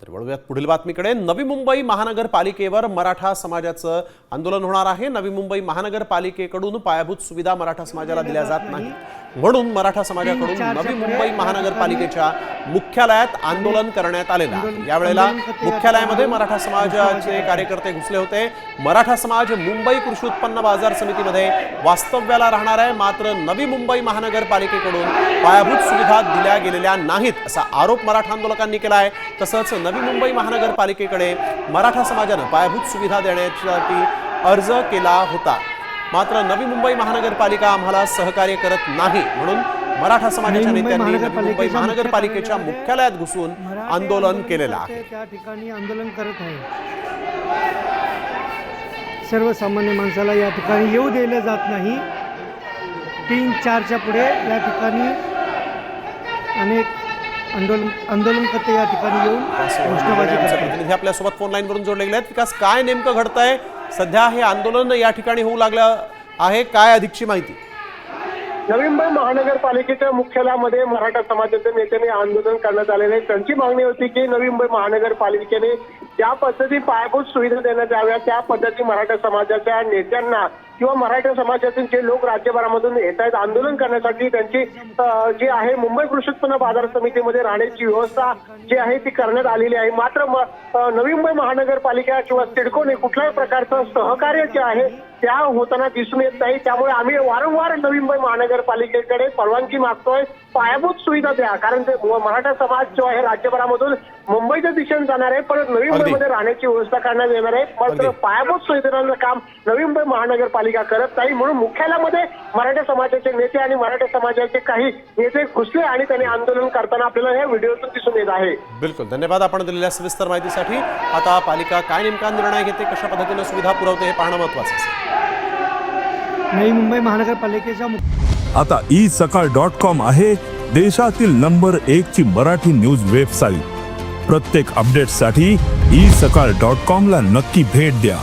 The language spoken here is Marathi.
तर वळूयात पुढील बातमीकडे। नवी मुंबई महानगरपालिकेवर मराठा समाजाचं आंदोलन होणार आहे। नवी मुंबई महानगरपालिकेकडून पायाभूत सुविधा मराठा समाजाला दिल्या जात नाही, म्हणून मराठा समाजाकडून नवी मुंबई महानगरपालिकेच्या मुख्यालयात आंदोलन करण्यात आलेलं आहे। यावेळेला मुख्यालयामध्ये मराठा समाजाचे कार्यकर्ते घुसले होते। मराठा समाज मुंबई कृषी उत्पन्न बाजार समितीमध्ये वास्तव्याला राहणार आहे, मात्र नवी मुंबई महानगरपालिकेकडून पायाभूत सुविधा दिल्या गेलेल्या नाहीत असा आरोप मराठा आंदोलकांनी केला आहे। तसंच नवी मुंबई महानगरपालिकेकडे मराठा समाजाने पायाभूत सुविधा देण्यासाठी अर्ज केला होता, मात्र नवी मुंबई महानगरपालिका आम्हाला सहकार्य करत नाही, म्हणून मराठा समाजाच्या नेत्यांनी नवी मुंबई महानगरपालिकेच्या मुख्यालयात घुसून आंदोलन केलेलं आहे। त्या ठिकाणी आंदोलन करत आहे। सर्वसामान्य माणसाला या ठिकाणी येऊ दिले जात नाही। 3-4च्या पुढे या ठिकाणी अनेक आंदोलनकर्ते या ठिकाणी येऊन घोषणाबाजी करतात। प्रतिनिधी आपल्या सोबत फोन लाईन वरून जोडलेले आहेत। विकास, काय नेमकं घडतंय? सध्या हे आंदोलन या ठिकाणी होऊ लागलं आहे, काय अधिकची माहिती? नवी मुंबई महानगरपालिकेच्या मुख्यालयामध्ये मराठा समाजाच्या नेत्यांनी आंदोलन करण्यात आलेले आहे। त्यांची मागणी होती की नवी मुंबई महानगरपालिकेने ज्या पद्धती पायाभूत सुविधा देण्यात याव्या त्या पद्धती मराठा समाजाच्या नेत्यांना किंवा मराठा समाजातील जे लोक राज्यभरामधून येत आहेत आंदोलन करण्यासाठी, त्यांची जी आहे मुंबई कृषी उत्पन्न बाजार समितीमध्ये राहण्याची व्यवस्था जी आहे ती करण्यात आलेली आहे। मात्र नवी मुंबई महानगरपालिका किंवा सिडकोने कुठल्याही प्रकारचं सहकार्य जे आहे त्या होताना दिसून येत नाही। त्यामुळे आम्ही वारंवार नवी मुंबई महानगरपालिकेकडे परवानगी मागतोय, पायाभूत सुविधा द्या, कारण ते मराठा समाज जो आहे राज्यभरामधून मुंबईच्या दिशेने जाणार आहे, पण नवी मुंबईमध्ये राहण्याची व्यवस्था करण्यात येणार आहे। मात्र पायाभूत सुविधांचं काम नवी मुंबई महानगरपालिका करत नाही, म्हणून मुख्यालयामध्ये मराठा समाजाचे नेते आणि मराठा समाजाचे काही नेते घुसले आणि त्यांनी आंदोलन करताना आपल्याला या व्हिडिओतून दिसून येत आहे। बिलकुल, धन्यवाद आपण दिलेल्या सविस्तर माहितीसाठी। आता पालिका काय नेमका निर्णय घेते, कशा पद्धतीने सुविधा पुरवते हे पाहणं महत्त्वाचं असेल। नवी मुंबई महानगरपालिकेच्या आता isakal.com आहे देशातील नंबर 1 ची मराठी न्यूज वेबसाईट। प्रत्येक अपडेटसाठी isakal.com ला नक्की भेट द्या।